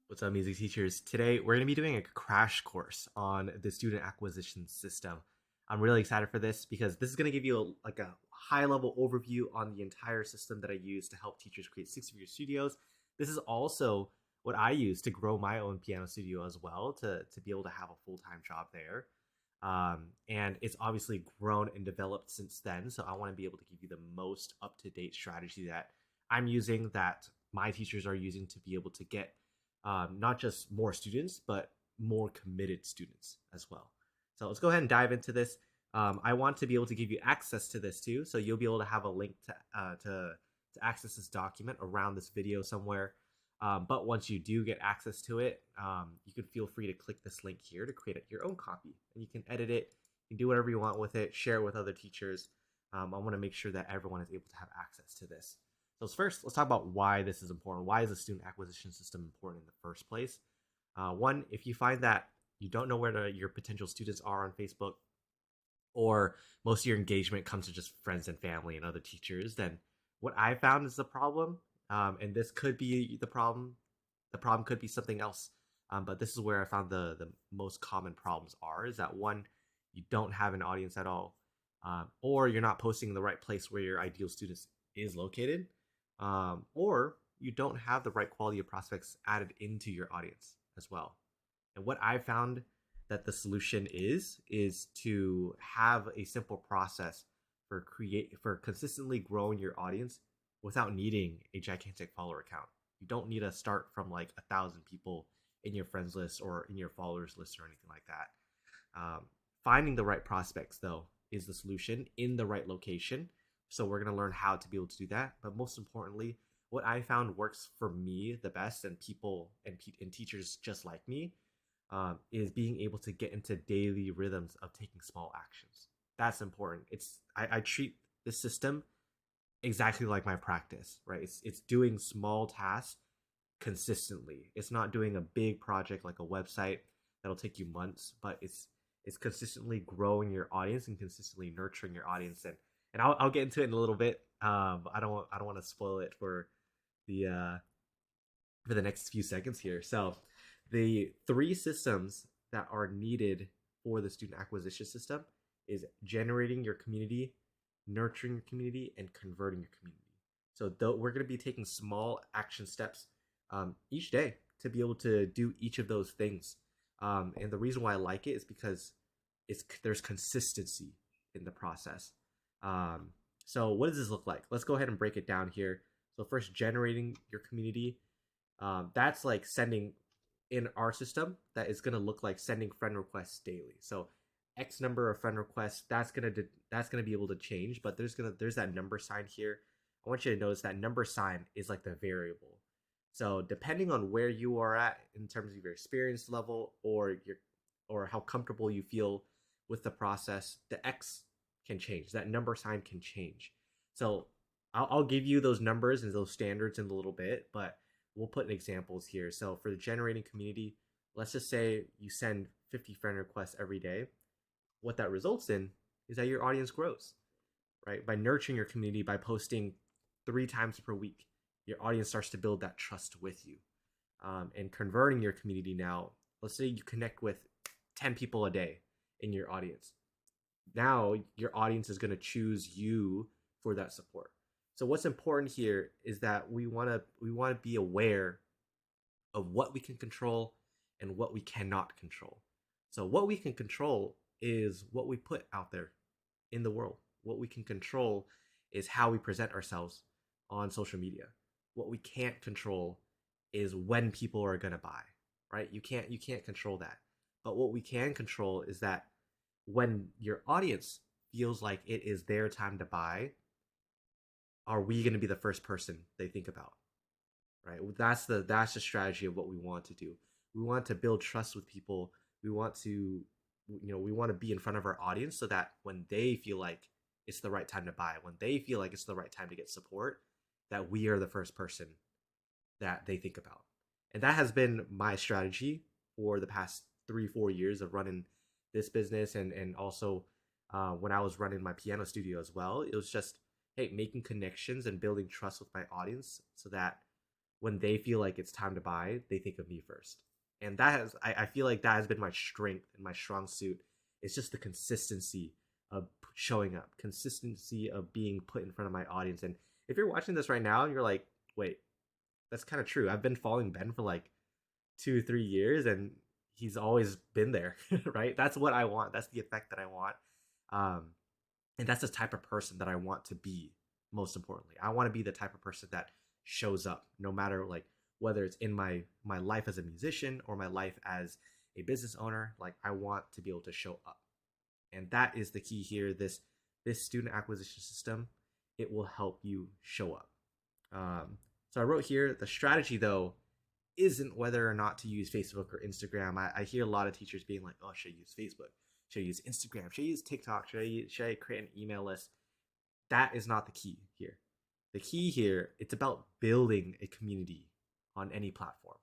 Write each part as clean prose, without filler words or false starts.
What's up, music teachers? Today, we're going to be doing a crash course on the student acquisition system. I'm really excited for this because this is going to give you a high level overview on the entire system that I use to help teachers create six-figure studios. This is also what I use to grow my own piano studio as well, to be able to have a full-time job there. And it's obviously grown and developed since then. So I want to be able to give you the most up-to-date strategy that I'm using, that my teachers are using to be able to get not just more students, but more committed students as well. So let's go ahead and dive into this. I want to be able to give you access to this too, so you'll be able to have a link to access this document around this video somewhere. But once you do get access to it, you can feel free to click this link here to create your own copy, and you can edit it, you can do whatever you want with it, share it with other teachers. I want to make sure that everyone is able to have access to this. So first, let's talk about why this is important. Why is the student acquisition system important in the first place? One, if you find that you don't know where your potential students are on Facebook, or most of your engagement comes to just friends and family and other teachers, then what I found is the problem, and this could be the problem. The problem could be something else, but this is where I found the most common problems are. Is that one, you don't have an audience at all, or you're not posting in the right place where your ideal students is located, or you don't have the right quality of prospects added into your audience as well. And what I found that the solution is to have a simple process for consistently growing your audience without needing a gigantic follower account. You don't need to start from like 1,000 people in your friends list or in your followers list or anything like that. Finding the right prospects though is the solution in the right location. So we're going to learn how to be able to do that. But most importantly, what I found works for me the best, and people and teachers just like me, is being able to get into daily rhythms of taking small actions. That's important. I treat this system exactly like my practice, right? It's doing small tasks consistently. It's not doing a big project like a website that'll take you months, but it's consistently growing your audience and consistently nurturing your audience. And I'll get into it in a little bit. I don't want to spoil it the for the next few seconds here. So the three systems that are needed for the student acquisition system is generating your community, nurturing your community, and converting your community. So we're going to be taking small action steps each day to be able to do each of those things. And the reason why I like it is because there's consistency in the process. Um, so what does this look like? Let's go ahead and break it down here. So first, generating your community. That's like sending in our system. That is going to look like sending friend requests daily. So X number of friend requests. That's gonna be able to change, but there's that number sign here. I want you to notice that number sign is like the variable. So depending on where you are at in terms of your experience level, or how comfortable you feel with the process, the X can change. That number sign can change. So I'll give you those numbers and those standards in a little bit, but we'll put in examples here. So for the generating community, let's just say you send 50 friend requests every day. What that results in is that your audience grows, right? By nurturing your community, by posting 3 times per week, your audience starts to build that trust with you. And converting your community now, let's say you connect with 10 people a day in your audience. Now your audience is going to choose you for that support. So what's important here is that we want to be aware of what we can control and what we cannot control. So what we can control is what we put out there in the world. What we can control is how we present ourselves on social media. What we can't control is when people are going to buy, right? You can't control that. But what we can control is that when your audience feels like it is their time to buy, are we going to be the first person they think about? Right? That's the strategy of what we want to do. We want to build trust with people. We want to be in front of our audience so that when they feel like it's the right time to buy, when they feel like it's the right time to get support, that we are the first person that they think about. And that has been my strategy for the past 3-4 years of running this business, and also when I was running my piano studio as well. It was just, hey, making connections and building trust with my audience so that when they feel like it's time to buy, they think of me first. And I feel like that has been my strength and my strong suit. It's just the consistency of showing up, consistency of being put in front of my audience. And if you're watching this right now and you're like, wait, that's kind of true. I've been following Ben for like 2 3 years and he's always been there. Right, that's what I want, that's the effect that I want. um and that's the type of person that I want to be. Most importantly, I want to be the type of person that shows up no matter like whether it's in my life as a musician or my life as a business owner. Like I want to be able to show up, and that is the key here. This student acquisition system, it will help you show up. So I wrote here the strategy though isn't whether or not to use Facebook or Instagram. I hear a lot of teachers being like, oh, should I use Facebook? Should I use Instagram? Should I use TikTok? Should I create an email list? That is not the key here. The key here, it's about building a community on any platform,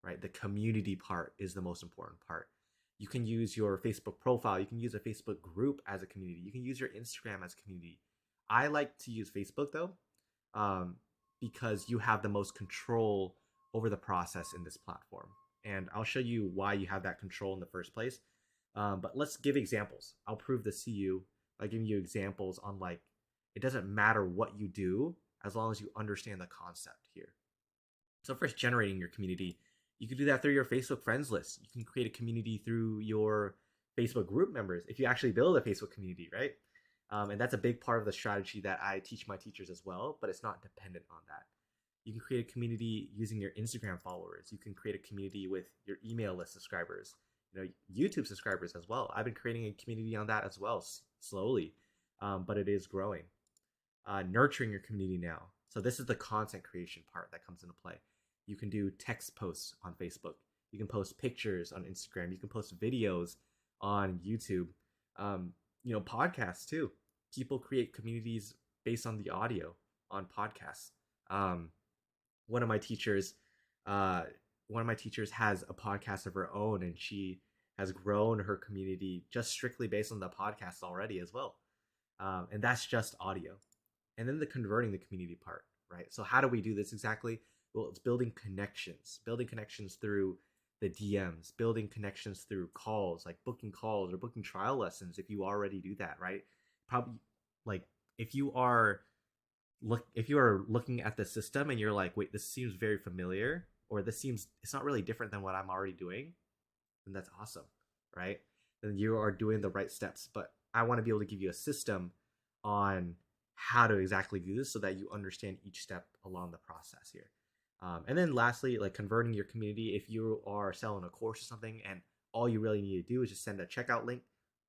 right? The community part is the most important part. You can use your Facebook profile. You can use a Facebook group as a community. You can use your Instagram as a community. I like to use Facebook though, um, because you have the most control over the process in this platform. And I'll show you why you have that control in the first place. But let's give examples. I'll prove this to you by giving you examples on like, it doesn't matter what you do as long as you understand the concept here. So first, generating your community. You can do that through your Facebook friends list. You can create a community through your Facebook group members if you actually build a Facebook community, right? And that's a big part of the strategy that I teach my teachers as well, but it's not dependent on that. You can create a community using your Instagram followers. You can create a community with your email list subscribers, YouTube subscribers as well. I've been creating a community on that as well, slowly, but it is growing. Nurturing your community now. So this is the content creation part that comes into play. You can do text posts on Facebook. You can post pictures on Instagram. You can post videos on YouTube. Podcasts too. People create communities based on the audio on podcasts. Um, one of my teachers, has a podcast of her own, and she has grown her community just strictly based on the podcast already as well. And that's just audio. And then the converting the community part, right? So how do we do this exactly? Well, it's building connections through the DMs, building connections through calls, like booking calls or booking trial lessons if you already do that, right? Probably like if you are looking at the system and you're like, wait, this seems very familiar, or it's not really different than what I'm already doing, then that's awesome, right? Then you are doing the right steps. But I want to be able to give you a system on how to exactly do this so that you understand each step along the process here. And then lastly, like converting your community. If you are selling a course or something and all you really need to do is just send a checkout link,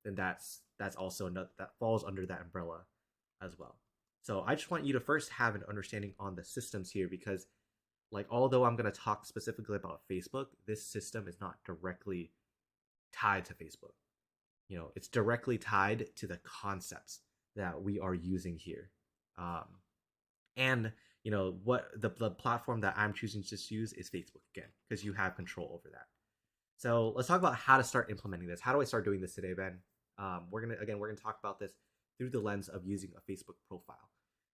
then that's also that falls under that umbrella as well. So I just want you to first have an understanding on the systems here, because like although I'm going to talk specifically about Facebook, this system is not directly tied to Facebook. It's directly tied to the concepts that we are using here. And what the platform that I'm choosing to just use is Facebook again, because you have control over that. So let's talk about how to start implementing this. How do I start doing this today, Ben? We're gonna talk about this through the lens of using a Facebook profile.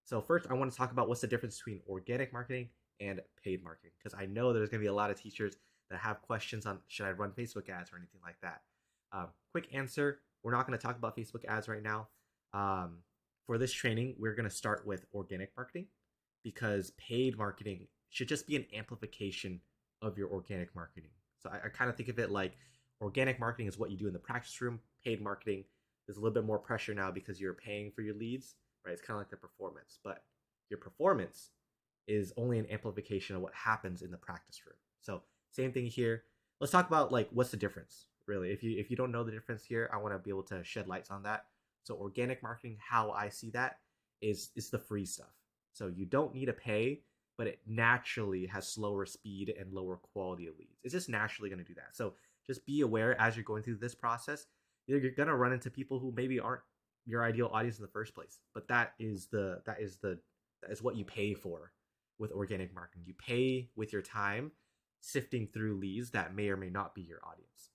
So first, I want to talk about what's the difference between organic marketing and paid marketing, because I know there's going to be a lot of teachers that have questions on should I run Facebook ads or anything like that. Quick answer: we're not going to talk about Facebook ads right now. For this training, we're going to start with organic marketing, because paid marketing should just be an amplification of your organic marketing. So I kind of think of it like organic marketing is what you do in the practice room. Paid marketing is a little bit more pressure now because you're paying for your leads, right? It's kind of like the performance, but your performance is only an amplification of what happens in the practice room. So same thing here. Let's talk about like what's the difference really. If you don't know the difference here, I want to be able to shed lights on that. So organic marketing, how I see that is the free stuff. So you don't need to pay, but it naturally has slower speed and lower quality of leads. It's just naturally going to do that. So just be aware as you're going through this process, you're going to run into people who maybe aren't your ideal audience in the first place. But that is what you pay for with organic marketing. You pay with your time sifting through leads that may or may not be your audience.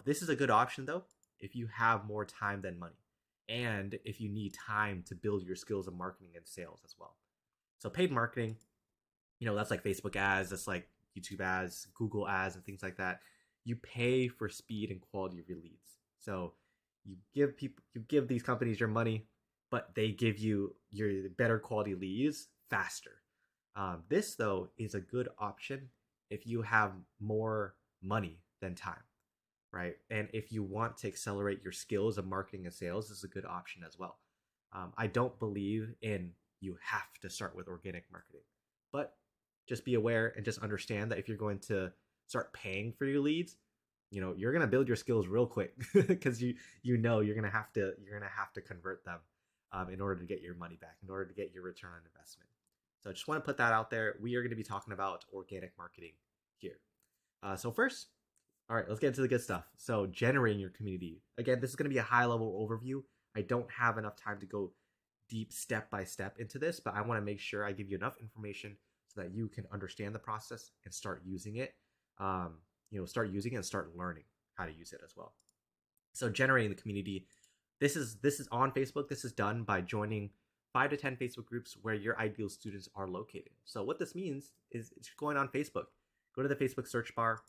This is a good option though if you have more time than money, and if you need time to build your skills of marketing and sales as well. So paid marketing, That's like Facebook ads, that's like YouTube ads, Google ads, and things like that. You pay for speed and quality of your leads. So you give these companies your money, but they give you your better quality leads faster. This though is a good option if you have more money than time, right? And if you want to accelerate your skills of marketing and sales, this is a good option as well. I don't believe in you have to start with organic marketing, but just be aware and just understand that if you're going to start paying for your leads, you're going to build your skills real quick because you're going to have to convert them in order to get your money back, in order to get your return on investment. So I just want to put that out there. We are going to be talking about organic marketing here. So first, all right, let's get into the good stuff. So generating your community. Again, this is going to be a high level overview. I don't have enough time to go deep step by step into this, but I want to make sure I give you enough information so that you can understand the process and start using it. Start using it and start learning how to use it as well. So generating the community. This is on Facebook. This is done by joining 5 to 10 Facebook groups where your ideal students are located. So what this means is it's going on Facebook. Go to the Facebook search bar,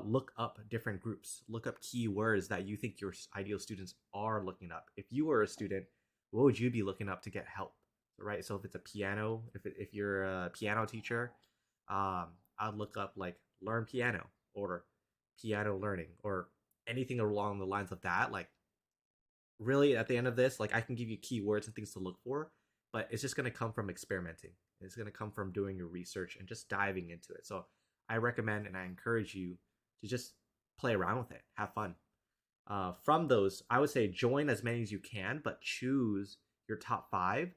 look up different groups, look up keywords that you think your ideal students are looking up. If you were a student, what would you be looking up to get help? Right. So if it's a piano, if you're a piano teacher, I'd look up like learn piano or piano learning or anything along the lines of that. Like really at the end of this, like I can give you keywords and things to look for, but it's just going to come from experimenting. It's going to come from doing your research and just diving into it. So I recommend and I encourage you to just play around with it, have fun. From those, I would say join as many as you can, but choose your top 5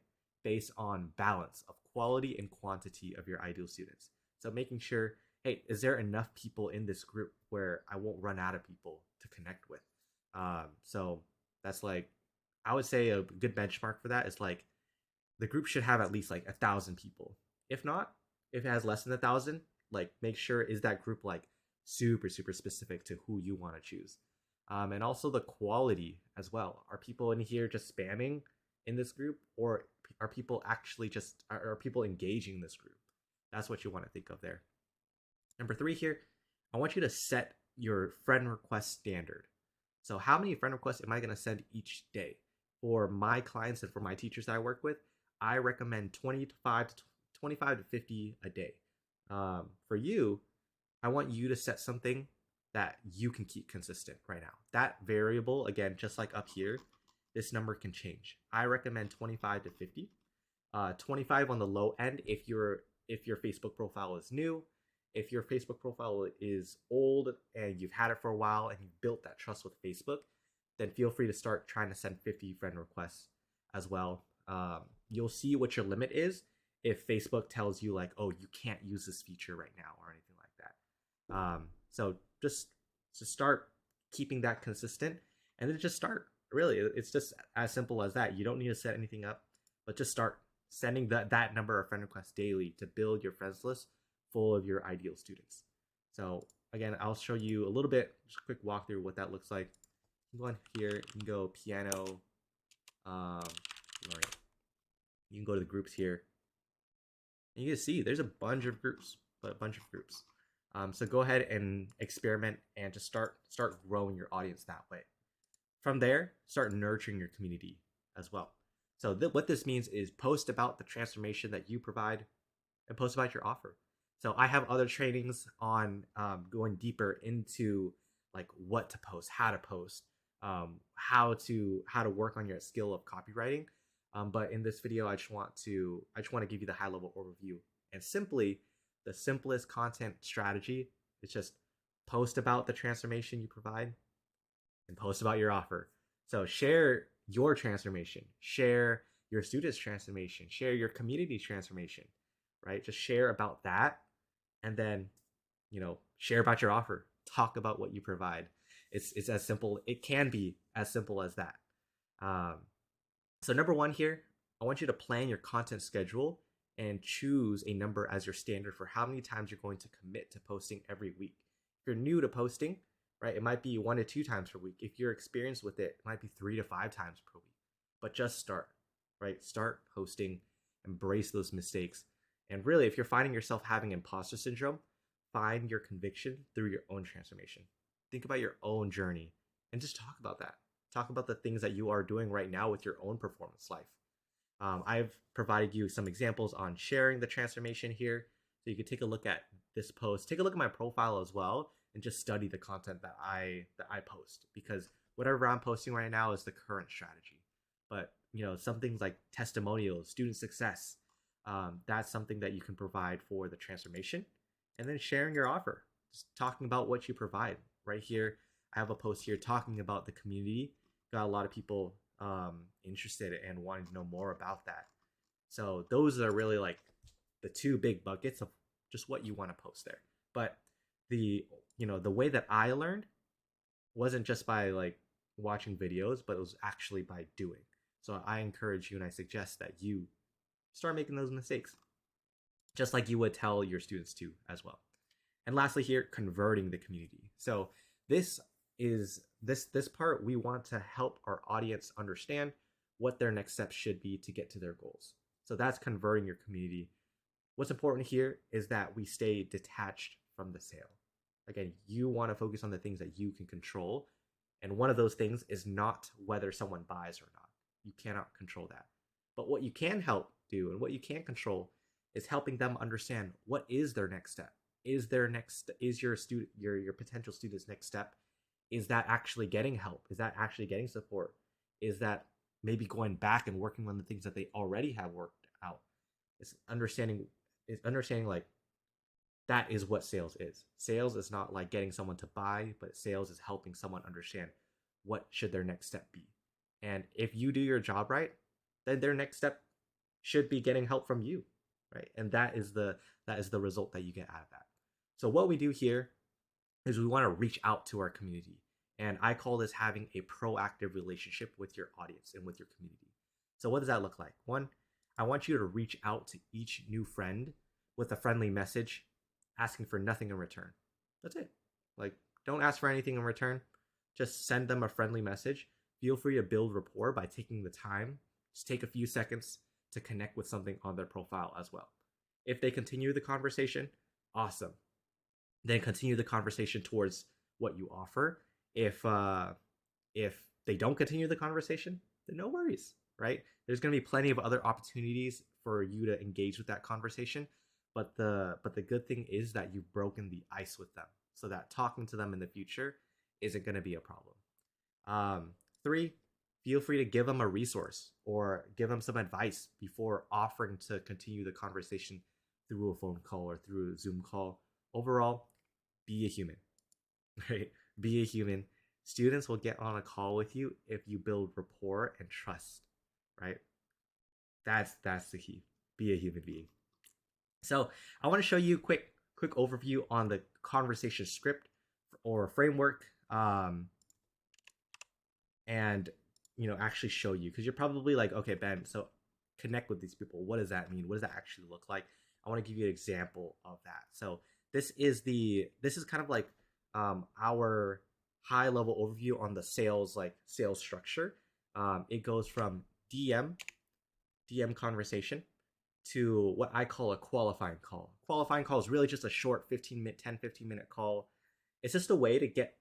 based on balance of quality and quantity of your ideal students. So making sure, hey, is there enough people in this group where I won't run out of people to connect with? So that's like, I would say a good benchmark for that is like the group should have at least like 1,000 people. If not, if it has less than 1,000, like make sure is that group like super specific to who you want to choose. And also the quality as well. Are people in here just spamming in this group, or are people actually just are people engaging in this group? That's what you want to think of there. Number 3 here, I want you to set your friend request standard. So how many friend requests am I going to send each day? For my clients and for my teachers that I work with, I recommend 25 to 50 a day. For you, I want you to set something that you can keep consistent right now. That variable, again, just like up here, this number can change. I recommend 25 to 50. 25 on the low end if your Facebook profile is new. If your Facebook profile is old and you've had it for a while and you've built that trust with Facebook, then feel free to start trying to send 50 friend requests as well. You'll see what your limit is if Facebook tells you like, oh, you can't use this feature right now or anything like that. So just start keeping that consistent and then just start. Really, it's just as simple as that. You don't need to set anything up, but just start sending that number of friend requests daily to build your friends list full of your ideal students. So again, I'll show you a little bit, just a quick walkthrough what that looks like. You can go on here, you can go piano, learning. You can go to the groups here. And you can see there's a bunch of groups. So go ahead and experiment and just start growing your audience that way. From there, start nurturing your community as well. So what this means is post about the transformation that you provide and post about your offer. So I have other trainings on going deeper into like what to post, how to post, how to work on your skill of copywriting. But in this video, I just want to give you the high level overview. And simply, the simplest content strategy is just post about the transformation you provide and post about your offer. So share your transformation, share your students' transformation, share your community transformation, right? Just share about that, and then share about your offer. Talk about what you provide. It's as simple. It can be as simple as that. So number 1 here, I want you to plan your content schedule and choose a number as your standard for how many times you're going to commit to posting every week. If you're new to posting, right, it might be 1 to 2 times per week. If you're experienced with it, it might be 3 to 5 times per week. But just start, right? Start posting, embrace those mistakes, And really, if you're finding yourself having imposter syndrome, find your conviction through your own transformation. Think about your own journey and just talk about that. Talk about the things that you are doing right now with your own performance life. I've provided you some examples on sharing the transformation here. So you can take a look at this post, take a look at my profile as well, and just study the content that I post, because whatever I'm posting right now is the current strategy. But some things like testimonials, student success, that's something that you can provide for the transformation. And then sharing your offer, just talking about what you provide. Right here, I have a post here talking about the community. Got a lot of people interested and wanting to know more about that. So those are really like the two big buckets of just what you want to post there. But the way that I learned wasn't just by like watching videos, but it was actually by doing. So I encourage you and I suggest that you start making those mistakes, just like you would tell your students to as well. And lastly here, converting the community. So this is this part, we want to help our audience understand what their next steps should be to get to their goals. So that's converting your community. What's important here is that we stay detached from the sale. Again, you want to focus on the things that you can control. And one of those things is not whether someone buys or not. You cannot control that. But what you can help do and what you can control is helping them understand what is their next step. Is your potential student's next step, is that actually getting help? Is that actually getting support? Is that maybe going back and working on the things that they already have worked out? It's understanding like that is what sales is. Sales is not like getting someone to buy, but sales is helping someone understand what should their next step be. And if you do your job right, then their next step should be getting help from you, right? And that is the result that you get out of that. So what we do here is we want to reach out to our community. And I call this having a proactive relationship with your audience and with your community. So what does that look like? One, I want you to reach out to each new friend with a friendly message, asking for nothing in return. That's it. Like, don't ask for anything in return. Just send them a friendly message. Feel free to build rapport by taking the time. Just take a few seconds to connect with something on their profile as well. If they continue the conversation, awesome. Then continue the conversation towards what you offer. If they don't continue the conversation, then no worries, right? There's going to be plenty of other opportunities for you to engage with that conversation. But the good thing is that you've broken the ice with them, so that talking to them in the future isn't going to be a problem. 3, feel free to give them a resource or give them some advice before offering to continue the conversation through a phone call or through a Zoom call. Overall, be a human, right? Be a human. Students will get on a call with you if you build rapport and trust, right? That's the key. Be a human being. So I want to show you a quick overview on the conversation script or framework, and actually show you, because you're probably like, okay, Ben, so connect with these people. What does that mean? What does that actually look like? I want to give you an example of that. So this is kind of like our high level overview on the sales structure. It goes from DM conversation to what I call a qualifying call. Qualifying call is really just a short 15 minute call. It's just a way to get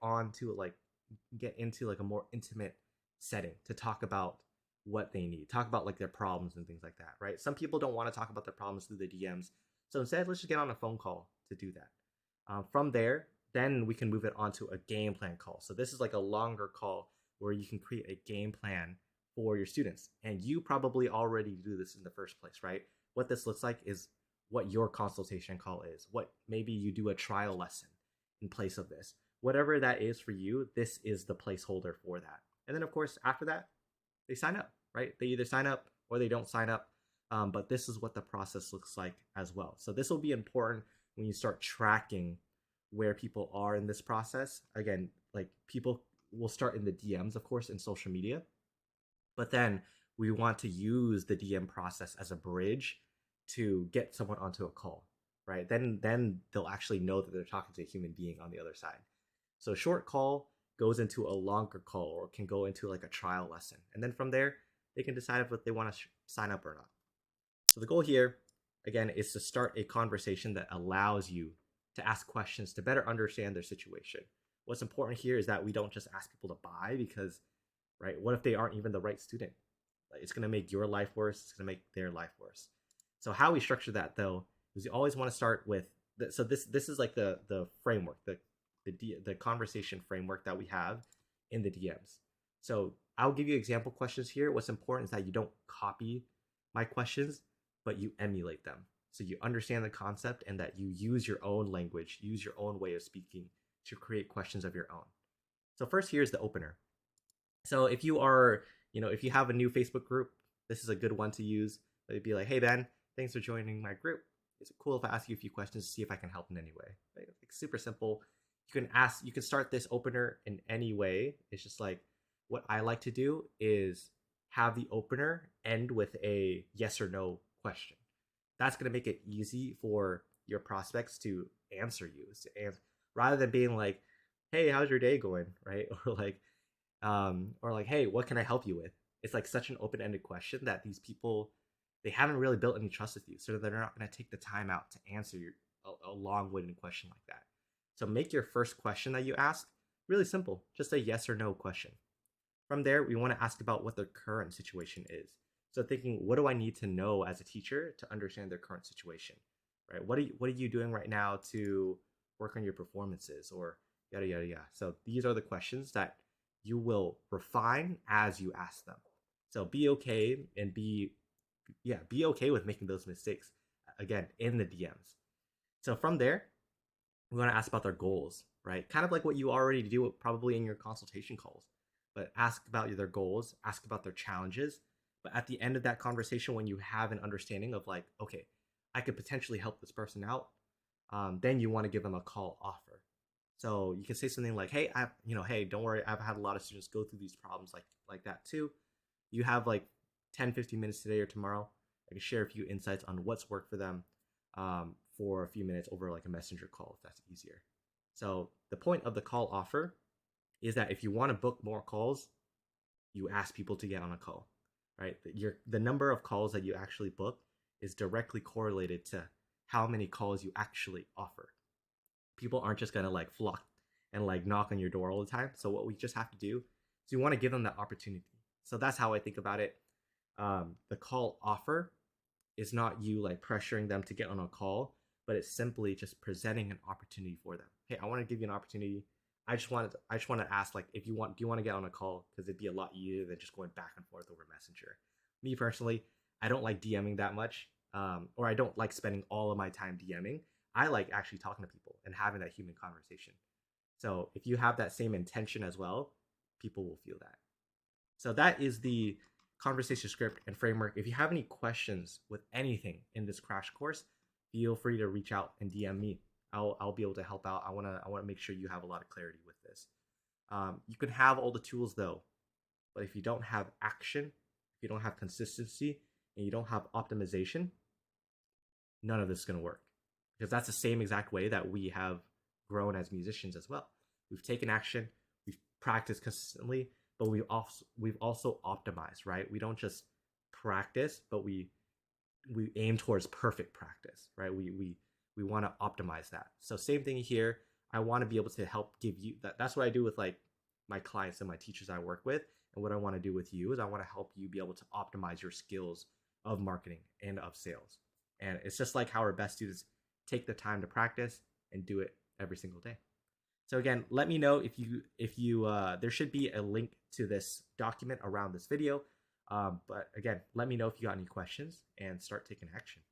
into like a more intimate setting to talk about what they need, talk about like their problems and things like that, right? Some people don't want to talk about their problems through the DMs. So instead, let's just get on a phone call to do that. From there, then we can move it onto a game plan call. So this is like a longer call where you can create a game plan for your students. And you probably already do this in the first place, right? What this looks like is what your consultation call is. What maybe you do a trial lesson in place of this. Whatever that is for you, this is the placeholder for that. And then of course, after that, they sign up, right? They either sign up or they don't sign up. But this is what the process looks like as well. So this will be important when you start tracking where people are in this process. Again, like people will start in the DMs, of course, in social media. But then we want to use the DM process as a bridge to get someone onto a call, right? Then they'll actually know that they're talking to a human being on the other side. So a short call goes into a longer call or can go into like a trial lesson. And then from there, they can decide if they want to sign up or not. So the goal here again, is to start a conversation that allows you to ask questions to better understand their situation. What's important here is that we don't just ask people to buy because, right, what if they aren't even the right student? Like, it's going to make your life worse. It's going to make their life worse. So how we structure that though is you always want to start with so this is like the framework, the conversation framework that we have in the DMs. So I'll give you example questions here. What's important is that you don't copy my questions, but you emulate them. So you understand the concept and that you use your own language, use your own way of speaking to create questions of your own. So first, here's the opener. So if you are, if you have a new Facebook group, this is a good one to use. It'd be like, hey Ben, thanks for joining my group. Is it cool if I ask you a few questions to see if I can help in any way? Right? Like, super simple. You can start this opener in any way. It's just like, what I like to do is have the opener end with a yes or no question. That's going to make it easy for your prospects to answer you. And rather than being like, hey, how's your day going? Right? Or like, hey, what can I help you with? It's like such an open-ended question that these people, they haven't really built any trust with you. So they're not going to take the time out to answer a long-winded question like that. So make your first question that you ask really simple, just a yes or no question. From there, we want to ask about what their current situation is. So thinking, what do I need to know as a teacher to understand their current situation, right? What are you doing right now to work on your performances, or yada, yada, yada. So these are the questions that you will refine as you ask them. So be okay and be okay with making those mistakes, again, in the DMs. So from there, we want to ask about their goals, right? Kind of like what you already do probably in your consultation calls, but ask about their goals, ask about their challenges. But at the end of that conversation, when you have an understanding of like, okay, I could potentially help this person out, then you want to give them a call offer. So you can say something like, hey, hey, don't worry, I've had a lot of students go through these problems like that too. You have like 10, 15 minutes today or tomorrow. I can share a few insights on what's worked for them for a few minutes over like a messenger call, if that's easier. So the point of the call offer is that if you want to book more calls, you ask people to get on a call, right? The number of calls that you actually book is directly correlated to how many calls you actually offer. People aren't just going to like flock and like knock on your door all the time. So what we just have to do is you want to give them that opportunity. So that's how I think about it. The call offer is not you like pressuring them to get on a call, but it's simply just presenting an opportunity for them. Hey, I want to give you an opportunity. I just want to ask, like, do you want to get on a call? Because it'd be a lot easier than just going back and forth over Messenger. Me personally, I don't like DMing that much, or I don't like spending all of my time DMing. I like actually talking to people and having that human conversation. So if you have that same intention as well, people will feel that. So that is the conversation script and framework. If you have any questions with anything in this crash course, feel free to reach out and DM me. I'll be able to help out. I want to make sure you have a lot of clarity with this. You can have all the tools though, but if you don't have action, if you don't have consistency, and you don't have optimization, none of this is going to work. Because that's the same exact way that we have grown as musicians as well. We've taken action, we've practiced consistently, but we've also optimized, right? We don't just practice, but we aim towards perfect practice, right? We want to optimize that. So same thing here. I want to be able to help give you that. That's what I do with like my clients and my teachers I work with. And what I want to do with you is I want to help you be able to optimize your skills of marketing and of sales. And it's just like how our best students take the time to practice and do it every single day. So again, let me know if you there should be a link to this document around this video. But again, let me know if you got any questions and start taking action.